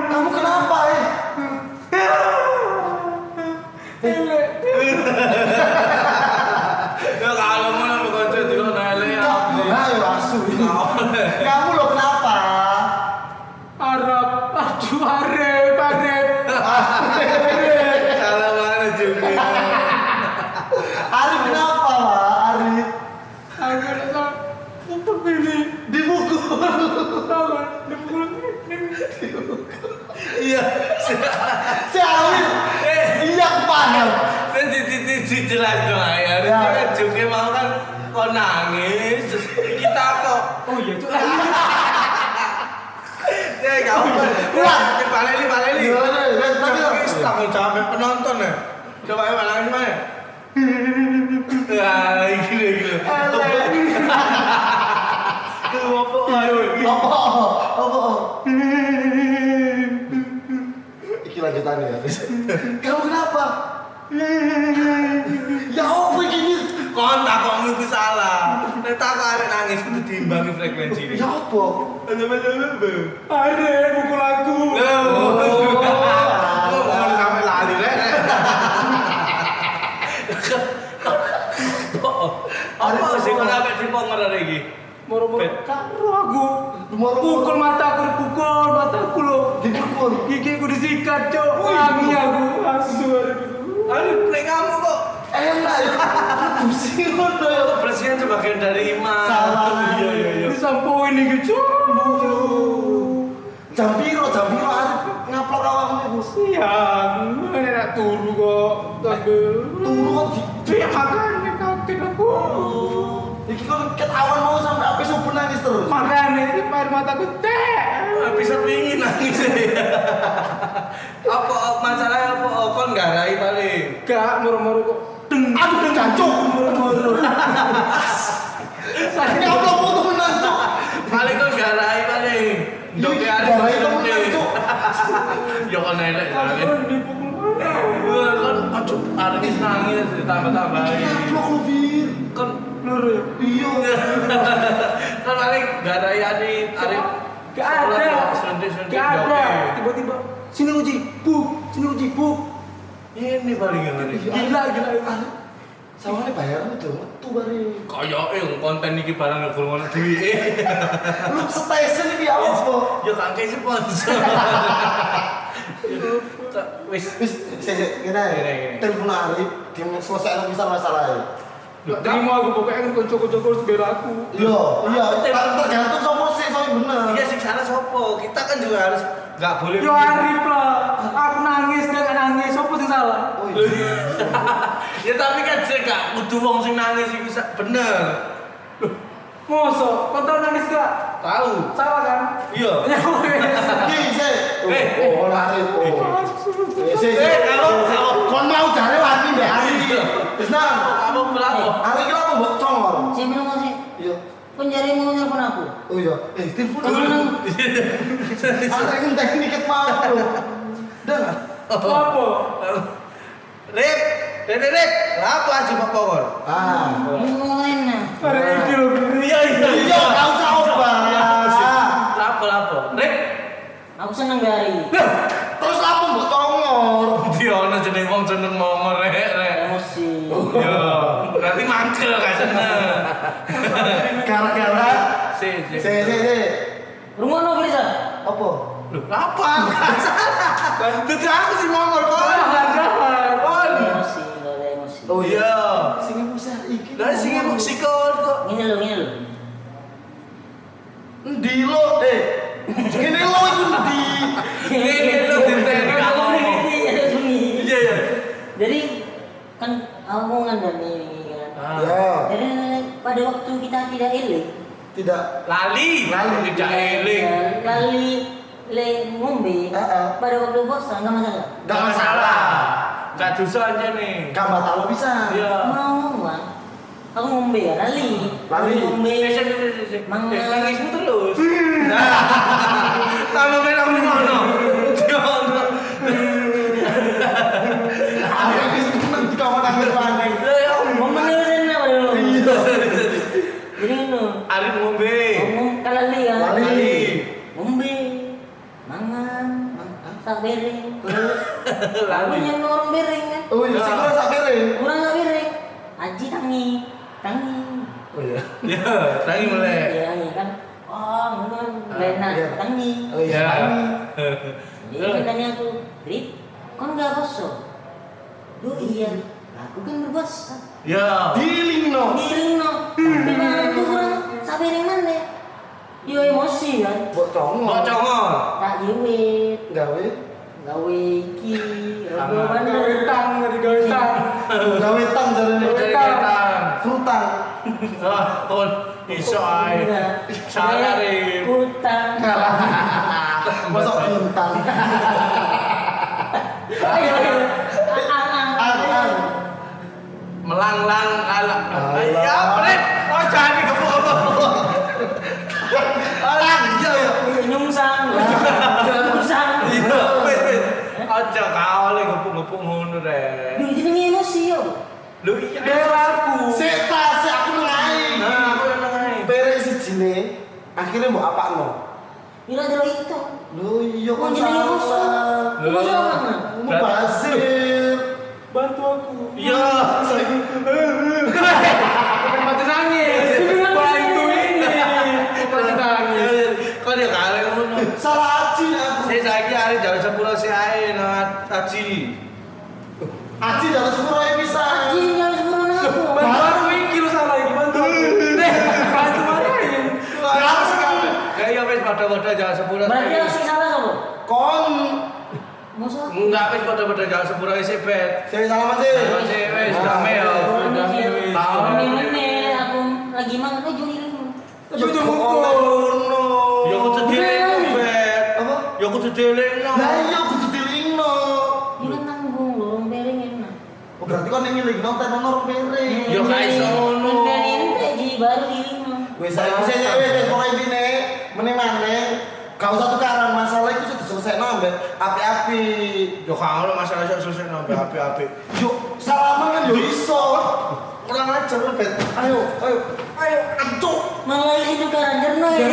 Kamu kenapa, Ya kalau mau nambah konco di lo nale ya. Ayo asu. Kamu lo kenapa? Arab, aduh Arif. Salah mana juga. Arif kenapa, Pak? Arif Aku rasa itu ini dipukul. Iya. Si Arif. Iya, aku paham. Saya jelas dong ayah. Ya. Kan juga mau kan kau nangis. Kita kok. oh iya cuk Kamu. Wah. Baleli. Tapi tanggung jawab penonton ya. Coba ya nangis mana? Ya, gila. Apa? Iki lanjutannya ya. Kamu kenapa? Ya apa gini? Kontak kok itu salah. Nek tak arek nangis kudu diimbangi frekuensi ini. Ya apa? Arif pukul aku Ngomong sampai lali rek. Apa sih kok sampai diponger hari iki? moro-moro karo aku Moro-moro. pukul mataku lo Dipukul. gigi aku disikat cok wangi aku asu Aduh, play kamu kok. Enak ya. Pusing ngono ya. Kebersihan sebagian dari iman. Salah. Iya. disampuin iki cok Jam piro Arif ngaplok awakmu iku. siang enak turu kok Turu kok dia makannya kaget aku iki kan ket awan mau sampai api subuh nangis terus. makanya itu air mataku teh Bisa pingin nangis. Apa masalahnya apa? Kon garai paling. gak moro-moro kok Aduh jancuk. moro-moro Ini ngaplok foto menang cuk. Paling kon garai paling. Doke arek Garai itu menang cuk. Yo kon elek aku soalnya. dipukul mana Wah, kan aduh arek nangis ditambah-tambahin. Ngaplok lu Bir. Kon lur ya Iya. kan paling garai arek gak ada Suntik-suntik gak ada doke. tiba-tiba sini uji buk Ini paling ngene. gila Sawangnya bayar udah metu bari. Kayak konten iki barang gurung ono duit. Lu stesen iki apa? Ya kan kayak sponsor. Wis Wis sik Gini. ngene. Telepon Arif, dia selesai masalahnya. gak terima aku pokoknya kan kocok-kocok harus bela aku Iya, tergantung sama sih, soalnya bener. iya sih salah sopo. Kita kan juga harus nggak boleh. yo Arif lah aku nangis dia gak nangis siapa sih salah Oh iya. Ya tapi kan sih gak kudu wong sing nangis iku bener. mosok kau tau nangis gak? Tahu. salah kan? Iya. ya wes Iki sih. Eh. Oh, Arif. Sik. kalau- Kon mau jare wani mbek Arif. Wis nang. Kamu pelako. Arif iki apa mbok congor? Saya bilang masih Iya. penjara mau nelfon aku. Oh iya. Telepon Kamu nang Arif ngenteni tiket mau. Udah enggak? apa? Rep. Lapo aja Pak Pokor. Ah. ngomongin nah. ada ide loh Iya. Iya, enggak usah obat. Lapo. Rep. Aku seneng dari Terus lapo mbok congor? Dia ono jeneng wong seneng ngomong rek. emosi. Yo, berarti mangkel gak seneng. Gara-gara Si. Rumah no Flisa. apa? Loh, apa? Dadi aku sih ngomong kok. Emosi, nggak ada emosi. Oh Iya. Sing emosi iki. Lah sing emosi kok. Ini lo. Endi lo? Ngene lo iku endi? Ini lu diteni gak ngomong. Iya. Jadi kan omongan dan ini kan. Ah. Ya. Jadi pada waktu kita tidak ilik, tidak Lali, tidak eling. Lali le ngombe. Pada waktu puasa nggak masalah. Enggak masalah. Enggak dosa aja nih. Gak batal bisa. Iya. Mau bang. Aku ngombe ya, lali. Lali. Ngombe. Mang nangismu terus. Tambah main aku di mana? Aku bisa seneng di kamar nangis panik. Momen itu sana baru. Jadi itu. Arif ngombe. Ngomong kalali kan. Lali. Ngombe. Mangan. Tak bereng. Terus. Aku Lali. yang orang bereng kan. Oh iya, sih kurang sak piring. Kurang nggak bereng. Aji tangi. Oh iya. Ya, tangi mulai. Iya iya kan. Oh, mungkin lena iya. tangi. Oh iya. Jadi tanya aku, Rip, kau nggak poso? Oh iya, aku kan berpuasa. Ya. Dealing no. Miring no, di mana tuh kurang sabar yang mana? Yo emosi kan, Mbok congol. Mau congol. tak jiwit, Gawe. gawe iki, rogo Gawe mana? tang, gawe tang. Gawe tang jarene. Dari ketan. Frutang. Ah, kon iso ae. Salah Rip. Utang. Masuk bintang. Ayo, Ang. Melanglang ala. Alah. Ya, Rip. Oh, jangan dikepuk-kepuk. Alah, iya ya. nyungsang, nyungsang. Iya, wait. Aja kau le ngepuk-ngepuk ngono rek. Duh, jadi emosi yo. Lho iya. Belaku. Sik ta, sik aku nengai. Nah, aku yang nengai. Beres sijine. Akhirnya mbok apakno? Ira dulu itu. Lho iya Kok kan jadi emosi? salah. Emosi apa? Mubazir. Bantu aku. Iya. Mati nangis. Bantu ini. Mati nangis. Kok dia kare ngono. Salah Aji aku. Saya saiki arek jalan sepuro si ae nang Aji. Aji dalam sepuro ya bisa. Anjing harus buruan aku. Baru iki lu salah iki bantu aku. Bantu marahin. Harus kabeh. Ya iya wis padha-padha jalan sepuro. Berarti yang sing salah sapa? Kon. Masa? Enggak wis padha-padha jalan sepuro isi bet. Saya salaman sih. Wis damai ya. Tahu. Ini aku lagi mangan aja dirimu. Jujur Ngono. Ya kudu dilingno bet. Apa? Ya kudu dilingno. Lah iya kudu dilingno. Ini kan tanggung loh, bereng enak. Oh berarti kon ngiling nonton ono piring. Ya gak iso ngono. Ente ji baru dirimu. Wis saya wis pokoke intine meneh maneh. Gak usah tukaran masalah itu sudah selesai ambek api-api. Yo kalau masalah iso selesai nang api-api. Yuk salaman kan yo iso. Kurang ajar lu bet. Ayo. Ancuk. Malah ini tukaran jerno ya.